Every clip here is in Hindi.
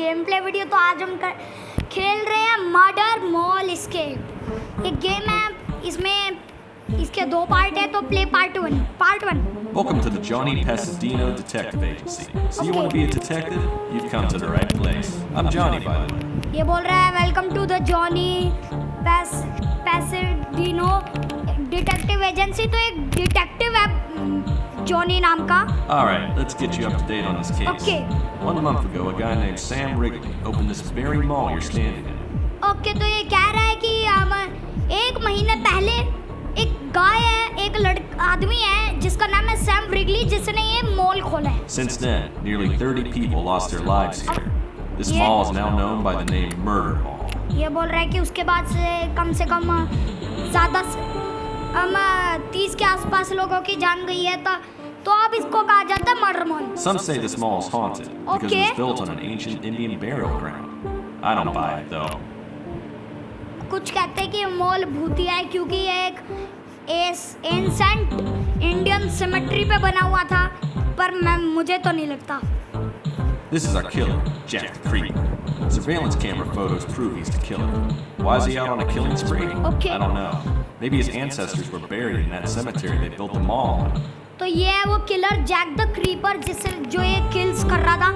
Game play video. तो आज हम खेल रहे हैं मर्डर मॉल एस्केप। एक गेम है, इसमें इसके दो पार्ट है, तो play part one. Welcome to the Johnny Passadino Detective Agency. So you want to be a detective? You've come to the right place. I'm Johnny, by the way. ये बोल रहा है welcome to the Johnny Pasadino detective agency. तो एक डिटेक्टिव है जॉनी नाम का। All right, let's get you up to date on this case. Okay. 1 month ago, a guy named Sam Wrigley opened this very mall you're standing in. Okay, तो ये कह रहा है कि एक महीने पहले एक गाय है, एक आदमी है जिसका नाम है सैम रिगली, जिसने ये मॉल खोला है। Since then, nearly 30 people lost their lives here. This mall is now known by the name Murder Mall. ये बोल रहा है कि उसके बाद से कम ज़्यादा 30 के आसपास लोगों की जान गई है, तो अब इसको कहा जाता है murder mall. Some say this mall is haunted because it was built on an ancient Indian burial ground. I don't buy it though. कुछ कहते हैं कि मॉल भूतिया है क्योंकि ये एक एंसेंट इंडियन सिमेट्री पे बना हुआ था, पर मुझे तो नहीं लगता। This is our killer, Jack the Creeper. Surveillance camera photos prove he's the killer. Why is he out on a killing spree? Okay. I don't know. Maybe his ancestors were buried in that cemetery they built the mall on. तो ये है वो किलर जैक द क्रीपर जो ये किल्स कर रहा था।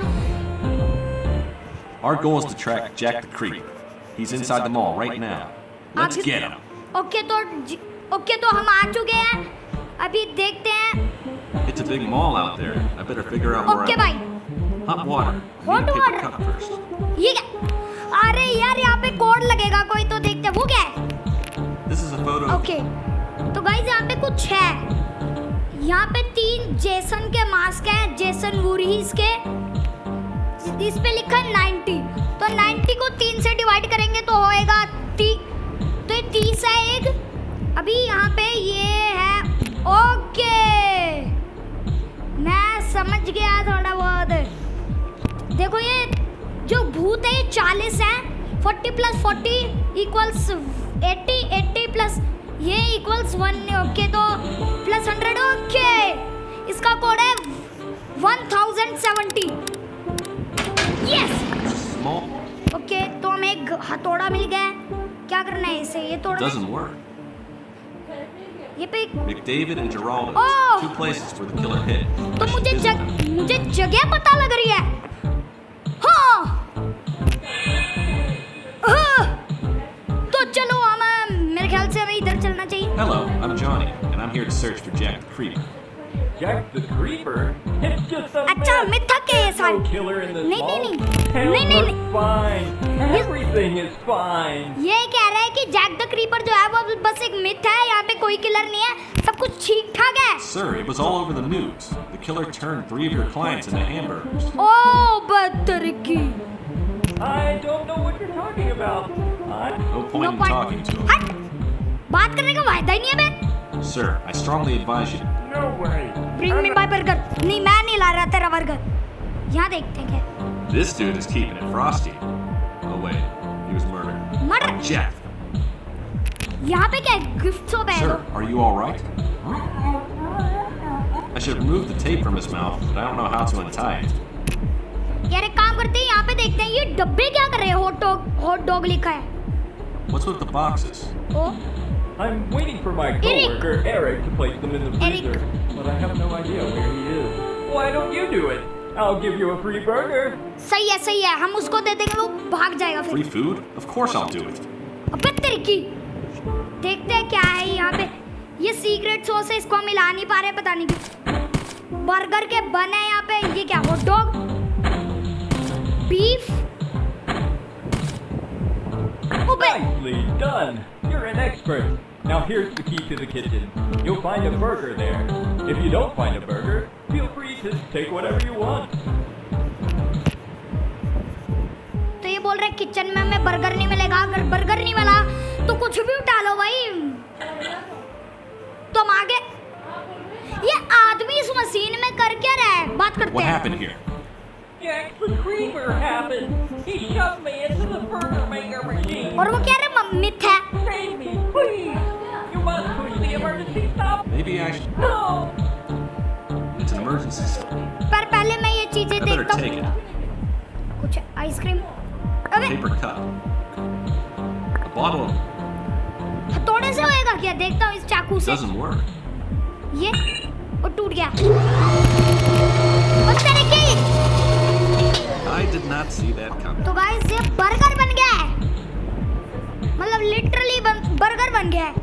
Our goal is to track Jack the Creeper. He's inside the mall right now. Let's get him. Okay, तो हम आ चुके हैं, अभी देखते हैं। It's a big mall out there. I better figure out where okay I भाई, Hot water. Hot Need a paper water. cup first. ये क्या? अरे यार, यहाँ पे कोड लगेगा कोई, तो देखते हैं वो क्या है। This is a photo. Okay, तो गाइस यहाँ पे कुछ है। यहाँ पे 3 जेसन के मास्क हैं, जेसन वुरहीस के। इस पे लिखा है 90। तो 90 को 3 से डिवाइड करेंगे तो होएगा 30। तो ये 30 है एक। अभी यहाँ पे ये है। ओके, मैं समझ गया थोड़ा बहुत। देखो, ये जो भूत है ये 40 है। 40 + 40 = 80, 80 प्लस ये इक्वल्स 1। ओके, तो +100। ओके, इसका कोड है 1070। यस। ओके, तो हमें एक हथौड़ा मिल गया। क्या करना है इसे? ये तोड़ना है। Doesn't work. ये पे McDavid and Geraldo. Oh! 2 places where the killer hit. तो I should मुझे visit them. मुझे जगह पता लग रही है। हाँ, तो चलो मेरे ख्याल से हमें इधर चलना चाहिए। Hello, I'm Johnny, and I'm here to search for Jack the Creeper. Jack the Creeper? It's just a अच्छा, myth. मैं थक गया ये There's no सारी। killer in this नहीं, mall. नहीं, Hell, नहीं, नहीं, we're fine. Everything is fine. ये कह रहा है कि जैक द क्रीपर जो है वो बस एक मिथ है, यहाँ पे कोई किलर नहीं है, सब कुछ ठीक ठाक है। Sir, it was all over the news. The killer turned 3 of your clients into hamburgers. O बदतरीकी। I don't know what you're talking about. No point in talking to him. हट, बात करने का वायदा ही नहीं है बे। Sir, I strongly advise you. No way. Bring me my burger। नहीं, मैं नहीं ला रहा तेरा बर्गर। यहाँ देखते हैं क्या। This dude is keeping it frosty. Oh wait, he was murdered. Murder? By Jack. यहाँ पे क्या है? गिफ्ट शॉप है। Sir, are you all right? I should remove the tape from his mouth, but I don't know how to untie it. यार एक काम करते हैं, यहाँ पे देखते हैं ये डब्बे क्या कर रहे हैं। हॉट डॉग लिखा है। What's with the boxes? O I'm waiting for my coworker Eric to place them in the freezer, but I have no idea where he is. Why don't you do it? I'll give you a free burger. सही है, हम उसको दे देंगे, वो भाग जाएगा फिर। Free food? Of course I'll do it. अबे तरीकी। देखते हैं क्या है यहाँ पे। ये सीक्रेट सॉस है, इसको हम मिला नहीं पा रहे, पता नहीं क्यों। बर्गर के बन है यहाँ पे। ये क्या? Hot dog, beef. Nicely done. You're an expert. Now here's the key to the kitchen. You'll find a burger there. If you don't find a burger, feel free to take whatever you want. तो ये बोल रहे किचन में हमें बर्गर नहीं मिलेगा। अगर बर्गर नहीं मिला तो कुछ भी उठा लो भाई। तुम आगे। ये आदमी इस मशीन में कर क्या रहा है? बात करते What हैं। happened here? Jack the Creeper happened. He shoved me into the burger maker machine. और वो कह रहे मम्मी था। Save me, please. You must push the emergency stop. Maybe I should. No. It's an emergency. पर पहले मैं ये चीजें I better देखता take हूँ। it. कुछ आइसक्रीम। अबे Paper cup. A bottle of हथौड़े से होएगा क्या? देखता हूँ इस चाकू से। doesn't work. ये और टूट गया। बस तेरे की। I did not see that coming. तो गाइस ये बर्गर बन गया है, मतलब लिटरली बर्गर बन गया है।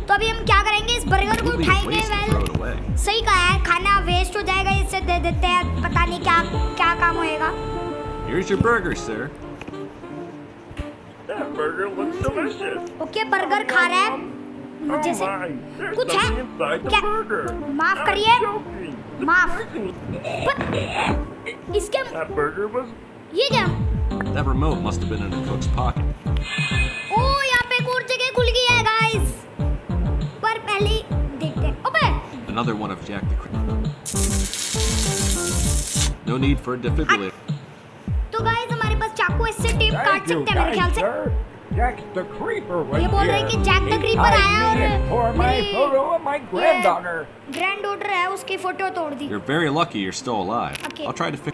तो अभी हम क्या करेंगे, इस बर्गर को It would be उठाएंगे। waste to well throw it away. सही कहा है, खाना वेस्ट हो जाएगा, इससे दे देते हैं, पता नहीं क्या क्या काम होएगा। Here's your burger, sir. That burger looks delicious. Okay burger खा रहा है मुझे से। There's कुछ है? something inside the क्या? burger. माफ करिए। I'm joking. माफ। पर इसके That burger was ये क्या? That remote must have been in the cook's pocket. ओ यहाँ पे एक और जगह खुल गई है गाइस, पर पहले ही देखते हैं। ओबे Another one of Jack the No need for a defibrillator. तो गाइस हमारे पास चाकू इससे टेप काट Thank you, सकते हैं मेरे ख्याल से। sir. Jack the Creeper was ये बोल रहे हैं कि here. Jack the He Creeper tied आया me और and tore my मेरी- photo of my granddaughter. Grand daughter है, उसकी फोटो तोड़ दी। You're very lucky you're still alive. Okay. I'll try to fix.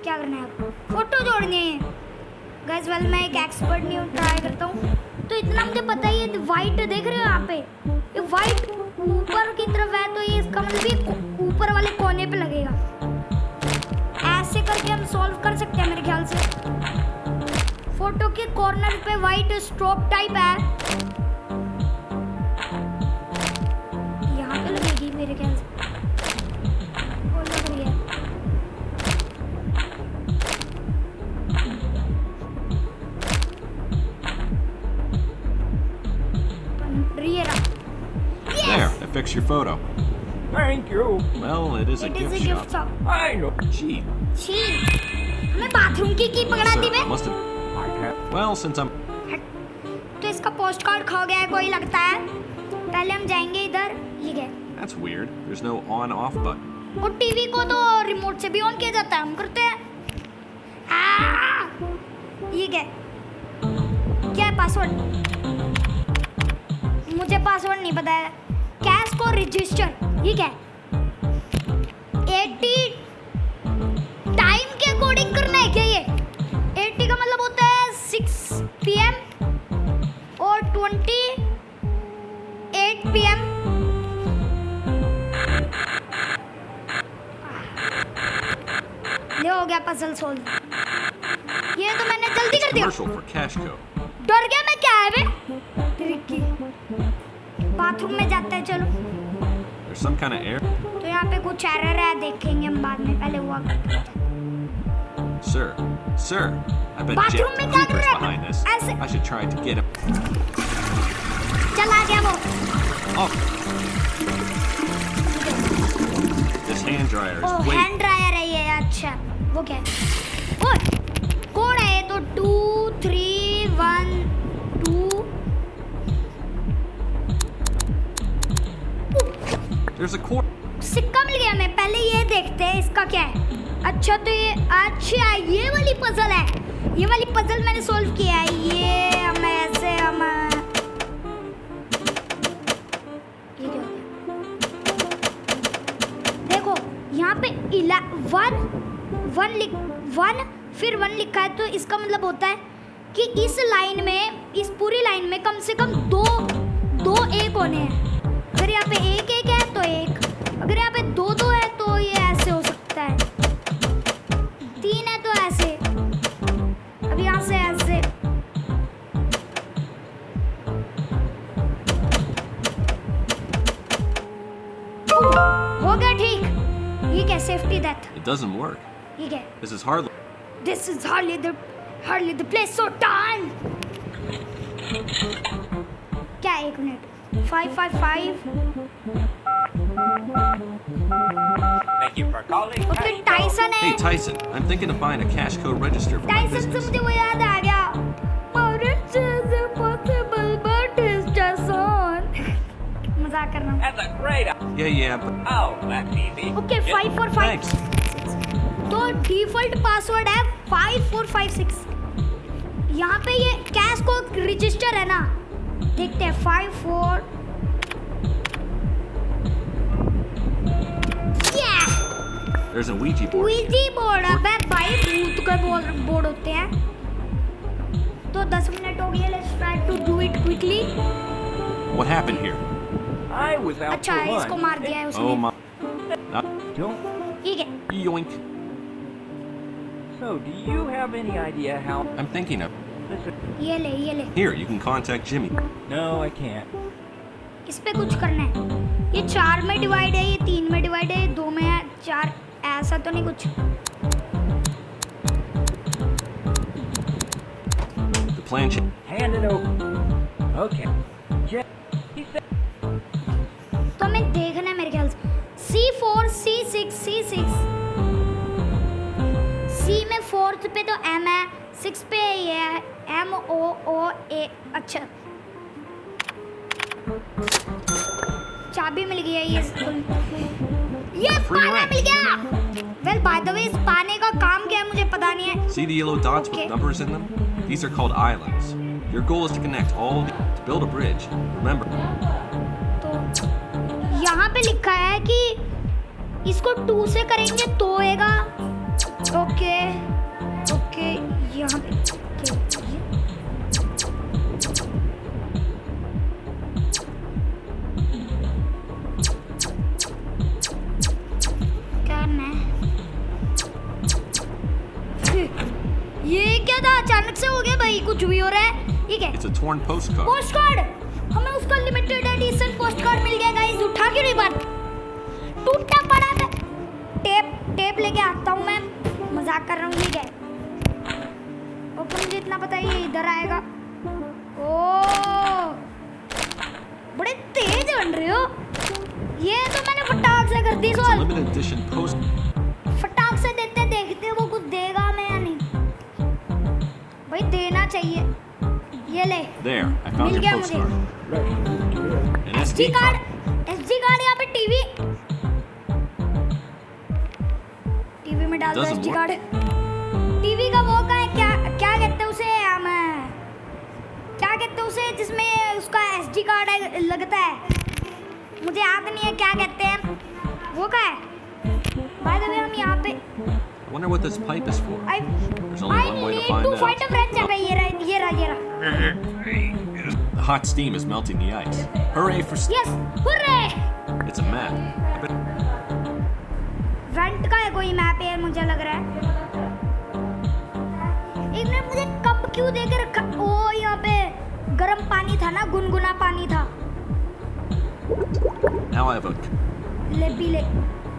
क्या करना है अब? फोटो जोड़नी है गाइस। वेल मैं एक एक्सपर्ट नहीं हूँ, ट्राई करता हूँ। तो इतना मुझे पता ही है, वाइट देख रहे हो यहाँ पे, ये वाइट ऊपर की तरफ है, तो ये इसका मतलब ये ऊपर वाले कोने पे लगेगा। ऐसे करके हम सॉल्व कर सकते हैं मेरे ख्याल से। फोटो के कॉर्नर पे वाइट स्ट्रोक टाइप है, यहाँ पे लगेगी मेरे ख्याल से। वो लग रही है। ये रहा। There, I fixed your photo. Thank you. Well, it is a It is gift a gift shop. shop. I know. Gee, छी, हमें बाथरूम की पकड़ा दी sir, I मैं। must have. I have. Well, since I'm. तो इसका पोस्ट कार्ड खो गया है कोई लगता है। पहले हम जाएंगे इधर, ये क्या है? That's weird. There's no on-off button. और टीवी को तो रिमोट से भी ऑन किया जाता है, हम करते हैं। ये क्या है? क्या है पासवर्ड? मुझे पासवर्ड नहीं पता है। कैश को रजिस्टर, ये क्या है? 80 टाइम के अकॉर्डिंग करना है क्या ये? 80 का मतलब होता है 6 PM और 28 PM। ये हो गया पजल सोल्व। ये तो मैंने जल्दी कर दिया। Commercial for Cashco. डर गया मैं, क्या है बे? ट्रिकी। बाथरूम में जाते हैं चलो। There's some kind of air. तो यहाँ पे कुछ एरर है, देखेंगे हम बाद में, पहले हुआ करते हैं। Sir, I bet Bathroom Jack the में क्या कर Creeper's रहा है? behind this. ऐसे- I should try to get him. चला गया वो। Oh. This hand dryer oh is way. Hand dryer है ये, अच्छा वो क्या है? ओए कोड है ये तो 2312। There's a cord. सिक्का मिल गया हमें, पहले ये देखते हैं इसका क्या है। अच्छा तो ये, अच्छा ये वाली पजल है, ये वाली पजल मैंने सॉल्व किया है। ये हम ऐसे हम ये क्या हो गया? देखो यहाँ पे 1 फिर 1 लिखा है, तो इसका मतलब होता है कि इस लाइन में, इस पूरी लाइन में कम से कम दो एक होने हैं। अगर यहाँ पे एक है तो एक, अगर यहाँ पे दो है तो ये ऐसे हो सकता है, 3 है तो ऐसे, अब यहाँ से ऐसे। हो गया ठीक। ये क्या safety death? It doesn't work. ये क्या? This is hardly. This is hardly the place so time. क्या 1 minute? 555। Thank you for calling. Okay Tyson है। Hey Tyson, I'm thinking of buying a Cashco register for my Tyson से business. मुझे वो याद आ गया। Marriage is impossible but it's just on। मजाक कर रहा हूँ। That's a great. Yeah, but Oh, that's easy. Okay 545। thanks. तो डिफॉल्ट पासवर्ड है 5456। यहाँ पे ये कैश को रजिस्टर है ना, देखते हैं 54। There's a Ouija board. Ouija board अब है भाई, भूत के बोर्ड होते हैं। तो 10 मिनट हो गए, let's try to do it quickly। What happened here? I was out अच्छा for इसको lunch. मार दिया है Oh उसने। my. Not Don't. ठीक है। yoink. So, do you have any idea how? I'm thinking of. Listen. ये ले ये ले। Here, you can contact Jimmy. No, I can't. इस पे कुछ करना है। ये 4 में डिवाइड है, ये 3 में डिवाइड है, ये 2 में है, 4 ऐसा तो नहीं कुछ। The plan. Hand it over. Okay. He said. तो हमें देखना है मेरे ख्याल से C4 C6 C6 C में 4th पे तो M है, 6 पे ये है MOOA। अच्छा चाबी मिल गई है, ये Free पाना rent. मिल गया। वेल बाय द वे इस पाने का काम क्या है मुझे पता नहीं है। See the yellow dots Okay. with numbers in them? These are called islands. Your goal is to connect all to build a bridge. Remember, तो यहाँ पे लिखा है कि इसको 2 से करेंगे तो होएगा। ओके ओके यहाँ पे ये क्या था, अचानक से हो गया भाई, कुछ भी हो रहा है। ठीक है, it's a torn postcard. Post card, हमें उसका लिमिटेड एडिशन पोस्ट कार्ड मिल गया गाइस। उठा क्यों नहीं बात, टूटा पड़ा है। टेप लेके आता हूँ मैं, मजाक कर रहा हूँ। ठीक है, ओके मुझे इतना पता है ये इधर आएगा। ओ बड़े तेज बन रहे हो। ये तो मैंने फटाक से कर दी It's a soul. limited edition post. फटाक से देते देखते वो कुछ देगा हमें या नहीं। भाई देना चाहिए। ये ले, There, I found mill your गया मुझे। postcard. An SD SD card, card. SD card यहाँ पे टीवी में डाल दो Doesn't SD work. Card. TV का वो का है, क्या क्या कहते हैं उसे, हम क्या कहते हैं उसे जिसमें उसका SD कार्ड लगता है, मुझे याद नहीं है क्या कहते हैं वो का है। बाय द वे हम यहाँ पे I wonder what this pipe is for. I There's only one way to need find to out. find a friend। ये रहा। The hot steam is melting the ice. Hooray for Yes, hooray! It's a map. I bet went का है कोई मैप है मुझे लग रहा है। एक मिनट, मुझे कप क्यों देके रखा? ओ यहाँ पे गर्म पानी था ना, गुनगुना पानी था। now I have a. ले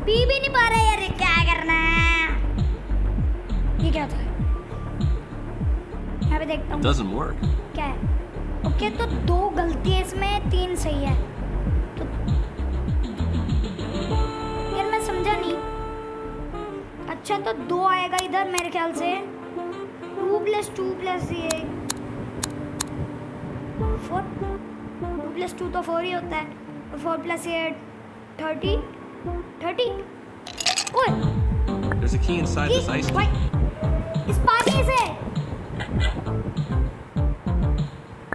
पी भी नहीं पा रहा यार, क्या करना है? ये क्या था? यहाँ पे देखता हूँ Doesn't work. क्या है। ओके तो 2 गलती है इसमें, 3 सही है। तो यार मैं समझा नहीं। अच्छा तो 2 आएगा इधर मेरे ख्याल से। 2 + 2 + ये 4, 2 + 2 तो 4 ही होता है। 4 + ये 30। ओए There's a key inside this ice. भाई इस पानी से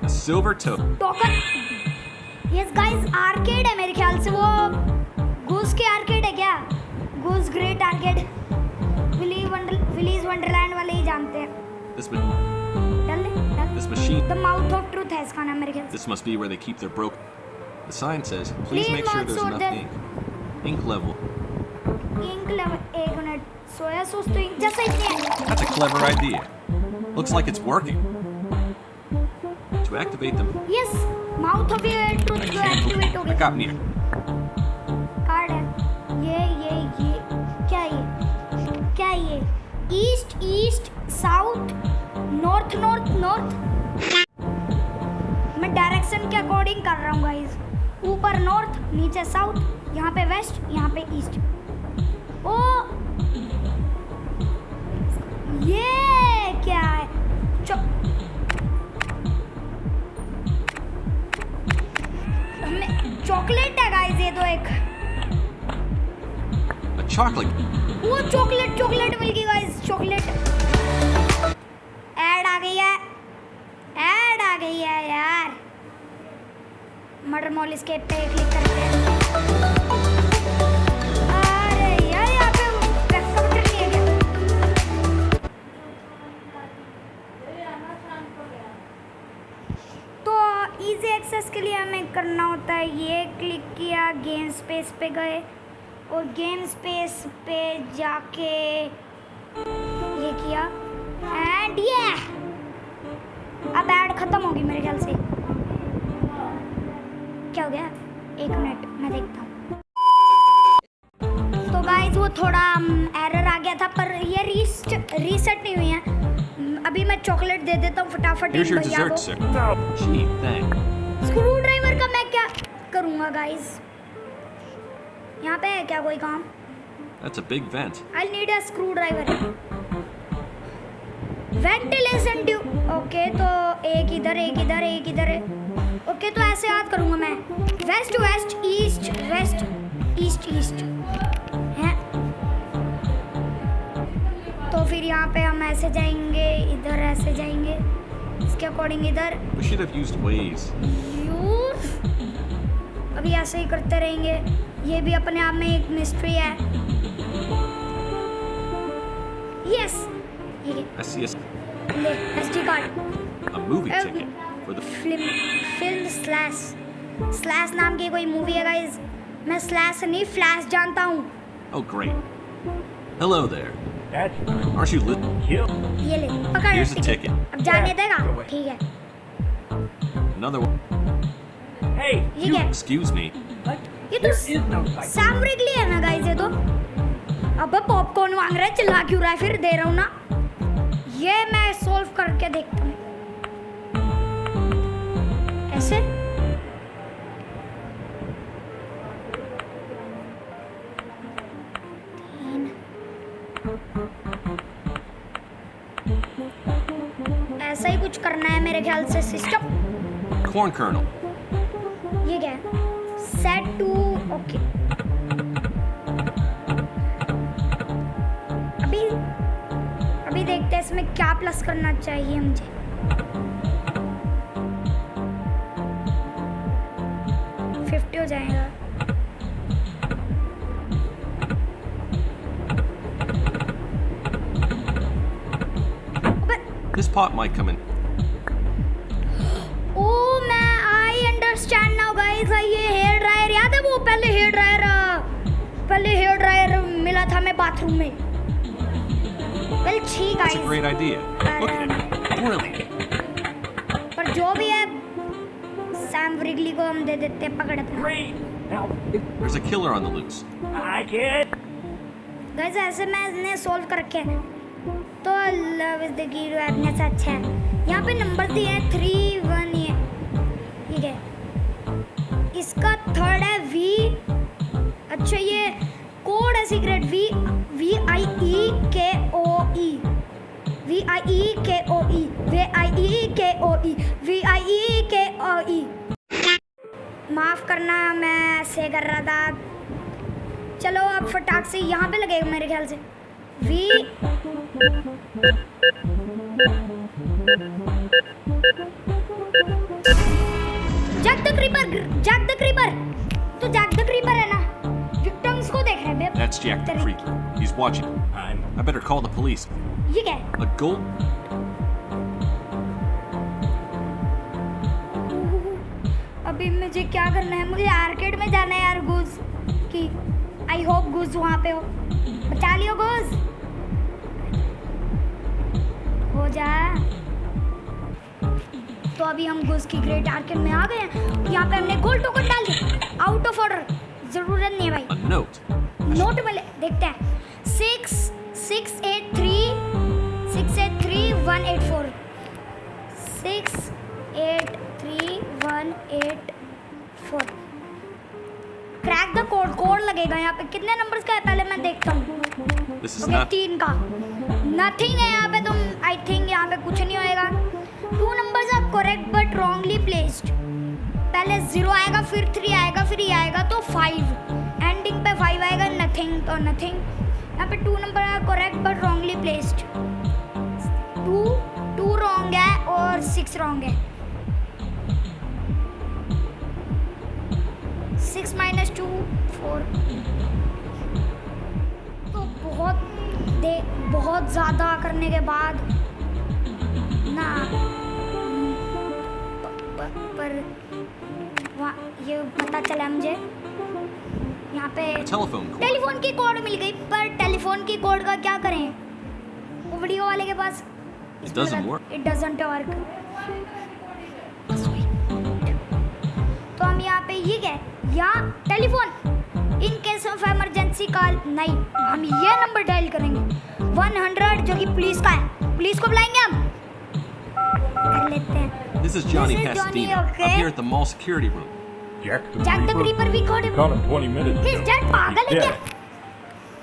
A silver token. Token. Yes guys, arcade है मेरे ख्याल से, वो गूस के आर्केड है क्या? Goose great arcade, Willy's Wonderland वाले ही जानते हैं। This ma- this machine. The mouth of truth है इसका नाम मेरे ख्याल से। This must be where they keep their broken. The sign says, please Please make sure not there's so enough that- ink. Ink level. Ink level, 1 minute, soya sauce तो इंक जैसा ही है। That's a clever idea. Looks like it's working. To activate them, yes, mouth of truth जो एक्टिवेट हो I गया। got me. कार्ड है ये क्या है ये? East south north. मैं डायरेक्शन के अकॉर्डिंग कर रहा हूँ गाइस। ऊपर नॉर्थ, नीचे साउथ, यहाँ पे वेस्ट, यहाँ पे ईस्ट। ओ ये क्या है? चॉकलेट है गाइस, ये तो एक A chocolate. वो चॉकलेट मिल गई गाइस, चॉकलेट। ऐड आ गई है यार। मटर मॉल इसकेप पे क्लिक करते हैं। अरे यार यहाँ पे एक्सेस के लिए हमें करना होता है ये क्लिक किया, गेम स्पेस पे गए और गेम स्पेस पे जाके ये किया एंड ये अब ऐड खत्म होगी मेरे ख्याल से। क्या हो गया? 1 मिनट मैं देखता हूँ। तो गाइस वो थोड़ा एरर आ गया था पर ये रीसेट नहीं हुई है। अभी मैं चॉकलेट दे देता हूँ फटाफट Here's your भैया dessert, को। sir. Gee, thanks. Screw driver का मैं क्या करूँगा गाइस? यहाँ पे है क्या कोई काम? That's a big vent. I need a screw driver. Ventilation tube. Okay तो एक इधर एक इधर एक इधर है। ओके तो ऐसे याद करूँगा मैं। West west east west east east है। तो फिर यहाँ पे हम ऐसे जाएंगे, इधर ऐसे जाएंगे, इसके अकॉर्डिंग इधर We should have used Waze. Use. अभी ऐसे ही करते रहेंगे। ये भी अपने आप में एक मिस्ट्री है। यस ये I see ले SD card. a movie ticket for the. Film slash नाम की कोई मूवी है गाइस। मैं स्लैश नहीं फ्लैश जानता हूँ। Oh, great. Hello there. That's Aren't you listening? kill. ये ले पकड़ Here's a टिकट। ticket. अब जाने Yeah, देगा? go away. ठीक है। Another one. Hey, ये क्या? Excuse me. what? ये तो There is no cycle. Sam Wrigley है ना गाइस ये तो। अबे पॉपकॉर्न मांग रहा है, चिल्ला क्यों रहा है? फिर दे रहा हूँ ना। ये मैं सॉल्व करके देखता हूँ। ऐसे ऐसा ही कुछ करना है मेरे ख्याल से सिस्टम। Corn kernel. ये क्या है? Set to okay. अभी देखते हैं इसमें क्या प्लस करना चाहिए मुझे। $50 हो जाएगा। This pot might come in. ओ मैं आई अंडरस्टैंड नाउ गाइस। ये हेयर ड्रायर याद है? वो पहले हेयर ड्रायर मिला था मैं बाथरूम में। वेल ठीक That's a guys. great idea. Look at it. Brilliant. पर जो भी है सैम रिगली को हम दे देते हैं पकड़ अपना। Great. Now, There's a killer on the loose. I can't. Guys ऐसे मैंने सॉल्व कर रखे हैं तो love is the key happiness अच्छा है। यहाँ पे नंबर दिए हैं 3 1 ये ठीक है। इसका थर्ड है वी। अच्छा ये कोड है सीक्रेट वी आई ई के ओ ई वी आई ई के ओ ई वी आई ई के ओ ई वी आई ई के ओ ई। माफ करना मैं ऐसे कर रहा था। चलो अब फटाक से यहाँ पे लगेगा मेरे ख्याल से वी। जैक द क्रीपर तो जैक द क्रीपर है ना। विक्टिम्स को देख रहे हैं बे। That's Jack the Creeper. He's watching. I better call the police. ये क्या है? A gold. अभी मुझे क्या करना है? मुझे आर्केड में जाना है यार गुज की। आई होप गुज वहाँ पे हो। बचा लियो गुज। हो जा। तो अभी हम गुज की ग्रेट आर्केड में आ गए हैं। यहाँ पे हमने गोल्ड टोकन डाल दिया। आउट ऑफ ऑर्डर जरूरत नहीं है भाई। A note. नोट में देखते हैं 683 184 683 184। क्रैक द कोड लगेगा यहाँ पे। कितने नंबर्स का है पहले मैं देखता हूँ। This is okay not. 3 का। नथिंग है यहाँ पे। तुम आई थिंक यहाँ पे कुछ नहीं होएगा। 2 numbers are correct but wrongly placed. पहले 0 आएगा फिर 3 आएगा फिर ये आएगा तो 5। एंडिंग पे 5 आएगा नथिंग तो नथिंग। यहाँ पे 2 number are correct but wrongly placed. 2 wrong है और 6 रॉन्ग है। 6 - 2 4। तो बहुत ज़्यादा करने के बाद ना पर वहाँ ये पता चला मुझे यहाँ पे Telephone cord. टेलीफोन की कोड मिल गई, पर टेलीफोन की कोड का क्या करें? वो वीडियो वाले के पास It doesn't work. It doesn't work. तो हम यहाँ पे ये क्या है, यहाँ telephone in case of emergency call नहीं, हम ये नंबर डायल करेंगे 100 जो कि पुलिस का है, पुलिस को बुलाएंगे हम, कर लेते हैं। This is Johnny This is Johnny, Pasadena. okay. I'm here at the mall security room. Jack Jack the Creeper we caught him. Caught him 20 minutes He's ago. dead, पागल है He's क्या?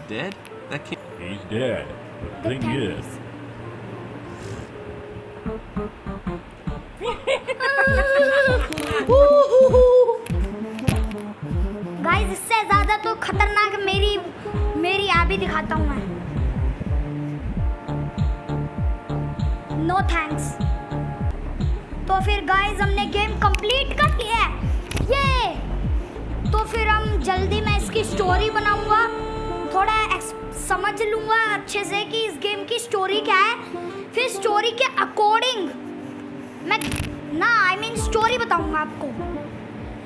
dead. Dead? That can't. He's dead. The thing is, guys इससे ज्यादा तो खतरनाक मेरी ऐप ही दिखाता हूँ मैं। No thanks. तो फिर गाइस हमने गेम कंप्लीट कर लिया है ये। तो फिर हम जल्दी मैं इसकी स्टोरी बनाऊंगा, थोड़ा समझ लूंगा अच्छे से कि इस गेम की स्टोरी क्या है, फिर स्टोरी के अकॉर्डिंग मैं स्टोरी बताऊंगा आपको।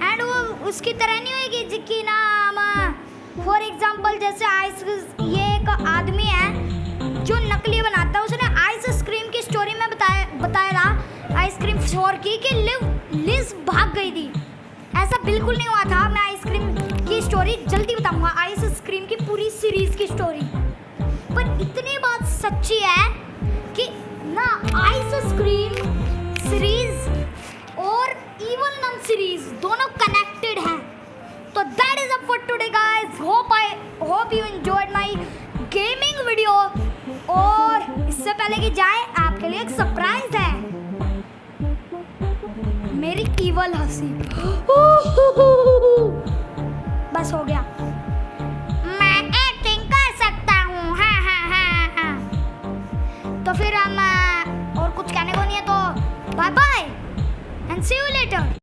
एंड वो उसकी तरह नहीं होगी जिसकी नाम फॉर एग्जांपल जैसे ये एक आदमी है जो नकली बनाता है, उसने आइसक्रीम की स्टोरी में बताया था आइसक्रीम स्टोर की कि लिज भाग गई थी। ऐसा बिल्कुल नहीं हुआ था। मैं आइसक्रीम की स्टोरी जल्दी बताऊंगा, आइसक्रीम की पूरी सीरीज की स्टोरी। पर इतनी बात सच्ची है कि ना आइसक्रीम सीरीज और इवल नन सीरीज दोनों कनेक्टेड हैं। तो that is up for today guys. Hope you enjoyed my gaming video. और इससे पहले कि जाए आपके लिए एक सरप्राइज है, मेरी इवल हंसी। बस हो गया, मैं एक्टिंग कर सकता हूँ। हाँ। तो फिर हम और कुछ कहने को नहीं है, तो bye bye and see you letter.